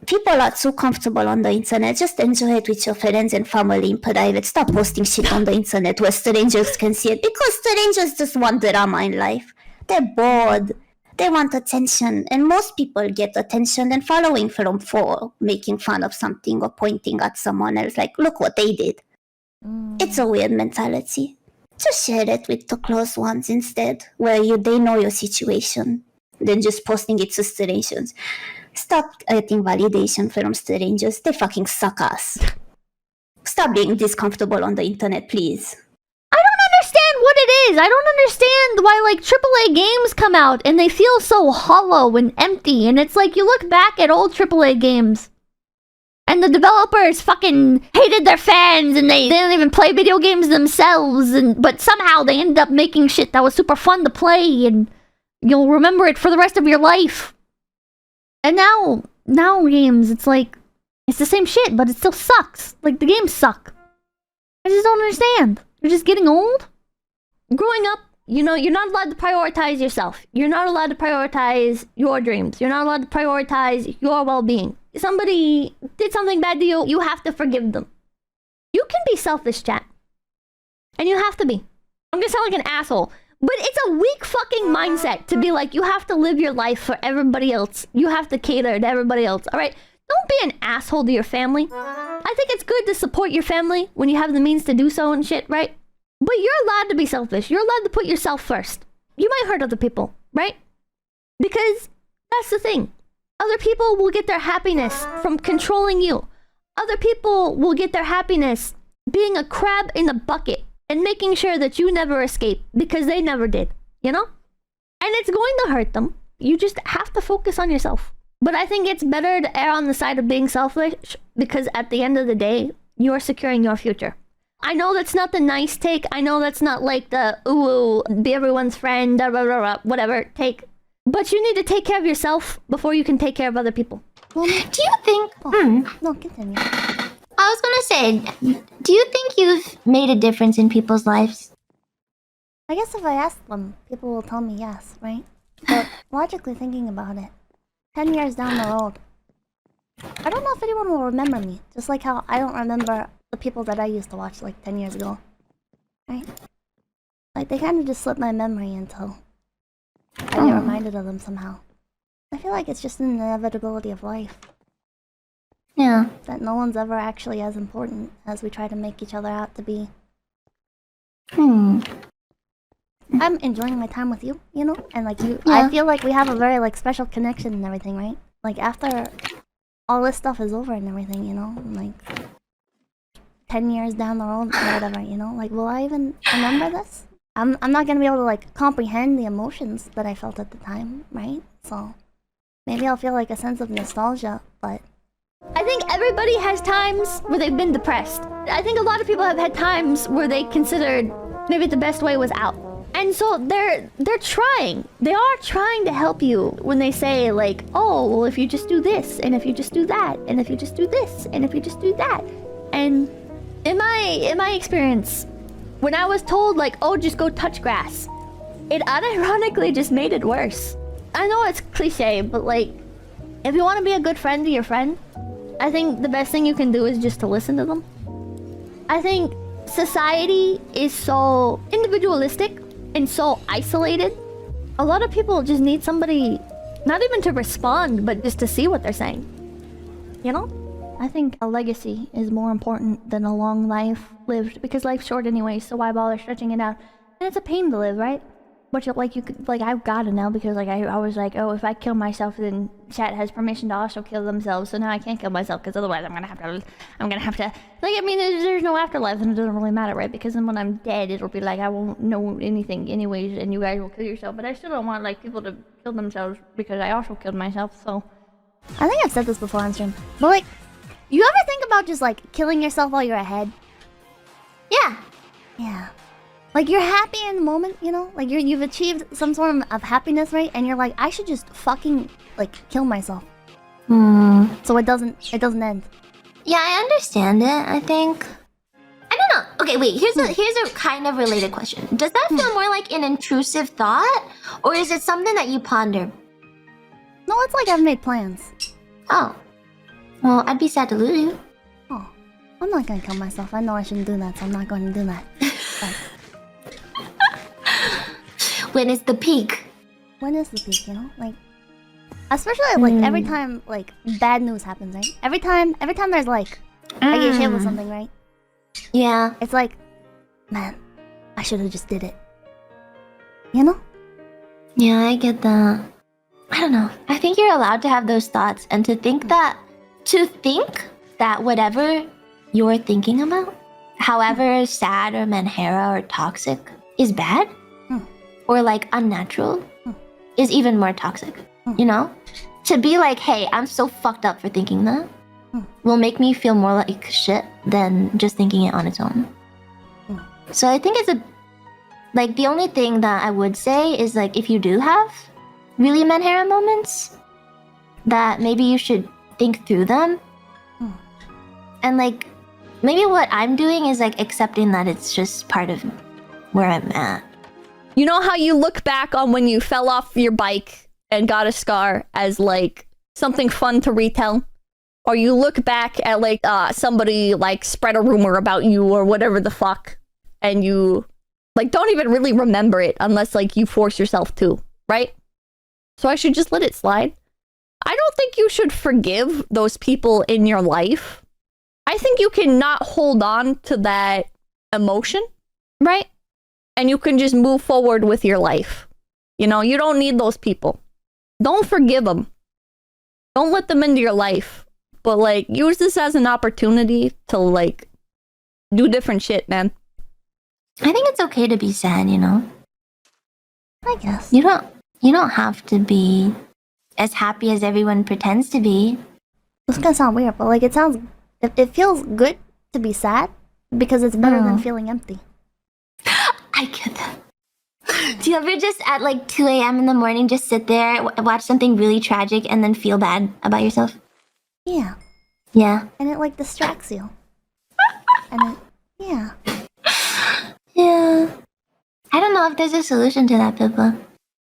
People are too comfortable on the internet. Just enjoy it with your friends and family in private. Stop posting shit on the internet where strangers can see it, because strangers just want drama in life. They're bored. They want attention, and most people get attention and following for making fun of something or pointing at someone else like, look what they did. It's a weird mentality. Just share it with the close ones instead, where they know your situation, than just posting it to strangers. Stop getting validation from strangers. They fucking suck ass. Stop being discomfortable on the internet, please. I don't understand what it is. I don't understand why, like, AAA games come out and they feel so hollow and empty. And it's like, you look back at old AAA games and the developers fucking hated their fans and they didn't even play video games themselves. But somehow they ended up making shit that was super fun to play and you'll remember it for the rest of your life. And now games, it's like, it's the same shit, but it still sucks. Like, the games suck. I just don't understand. You're just getting old? Growing up, you know, you're not allowed to prioritize yourself. You're not allowed to prioritize your dreams. You're not allowed to prioritize your well-being. Somebody did something bad to you, you have to forgive them. You can be selfish, chat. And you have to be. I'm gonna sound like an asshole, but it's a weak fucking mindset to be like, you have to live your life for everybody else. You have to cater to everybody else, alright? Don't be an asshole to your family. I think it's good to support your family when you have the means to do so and shit, right? But you're allowed to be selfish. You're allowed to put yourself first. You might hurt other people, right? Because that's the thing. Other people will get their happiness from controlling you. Other people will get their happiness being a crab in a bucket and making sure that you never escape because they never did, you know? And it's going to hurt them. You just have to focus on yourself. But I think it's better to err on the side of being selfish because at the end of the day, you're securing your future. I know that's not the nice take. I know that's not like the, ooh, be everyone's friend, blah, blah, blah, blah, whatever take. But you need to take care of yourself before you can take care of other people. Do you think... No, continue. I was gonna say, do you think you've made a difference in people's lives? I guess if I ask them, people will tell me yes, right? But logically thinking about it, 10 years down the road, I don't know if anyone will remember me. Just like how I don't remember the people that I used to watch like 10 years ago. Right? Like, they kind of just slipped my memory until I get reminded of them somehow. I feel like it's just an inevitability of life. Yeah. That no one's ever actually as important as we try to make each other out to be. Hmm. I'm enjoying my time with you, you know? And like you, Yeah. I feel like we have a very like special connection and everything, right? Like after all this stuff is over and everything, you know? Like 10 years down the road or whatever, you know? Like, will I even remember this? I'm not gonna be able to like comprehend the emotions that I felt at the time, right? So maybe I'll feel like a sense of nostalgia, but I think everybody has times where they've been depressed. I think a lot of people have had times where they considered maybe the best way was out. And so they're trying. They are trying to help you when they say like, oh, well, if you just do this, and if you just do that, and if you just do this, and if you just do that. And in my experience, when I was told like, oh, just go touch grass, it unironically just made it worse. I know it's cliche, but like, if you want to be a good friend to your friend, I think the best thing you can do is just to listen to them. I think society is so individualistic and so isolated. A lot of people just need somebody, not even to respond, but just to see what they're saying. You know? I think a legacy is more important than a long life lived, because life's short anyway, so why bother stretching it out? And it's a pain to live, right? But you could, like, I've got to now because like I was like, oh, if I kill myself, then chat has permission to also kill themselves. So now I can't kill myself because otherwise I'm gonna have to. Like, I mean, there's no afterlife, and it doesn't really matter, right? Because then when I'm dead, it'll be like I won't know anything anyways, and you guys will kill yourself. But I still don't want like people to kill themselves because I also killed myself. So I think I've said this before on stream, but like, you ever think about just like killing yourself while you're ahead? Yeah. Yeah. Like, you're happy in the moment, you know? Like, you've achieved some sort of happiness, right? And you're like, I should just fucking, like, kill myself. So it doesn't end. Yeah, I understand it, I think. I don't know. Okay, wait, here's a kind of related question. Does that feel more like an intrusive thought? Or is it something that you ponder? No, it's like I've made plans. Oh. Well, I'd be sad to lose you. Oh, I'm not gonna kill myself. I know I shouldn't do that, so I'm not going to do that. But When it's the peak. when is the peak, you know? Like, especially like every time like bad news happens, right? Every time there's like I get hit with something, right? Yeah. It's like, man, I should have just did it. You know? Yeah, I get that. I don't know. I think you're allowed to have those thoughts and to think that whatever you're thinking about, however sad or manhera or toxic, is bad or like unnatural, is even more toxic. You know? To be like, hey, I'm so fucked up for thinking that will make me feel more like shit than just thinking it on its own. So I think it's like the only thing that I would say is like if you do have really manhera moments, that maybe you should think through them. And like maybe what I'm doing is like accepting that it's just part of where I'm at. You know how you look back on when you fell off your bike and got a scar as like something fun to retell? Or you look back at like somebody like spread a rumor about you or whatever the fuck, and you like don't even really remember it unless like you force yourself to, right? So I should just let it slide. I don't think you should forgive those people in your life. I think you can not hold on to that emotion, right? And you can just move forward with your life. You know, you don't need those people. Don't forgive them. Don't let them into your life. But like, use this as an opportunity to like do different shit, man. I think it's okay to be sad, you know? I guess. You don't have to be as happy as everyone pretends to be. It's gonna sound weird, but like it feels good to be sad because it's better than feeling empty. I get that. Do you ever just at like 2 a.m. in the morning just sit there, watch something really tragic and then feel bad about yourself? Yeah. Yeah. And it like distracts you. And it, yeah. Yeah. I don't know if there's a solution to that, Pippa.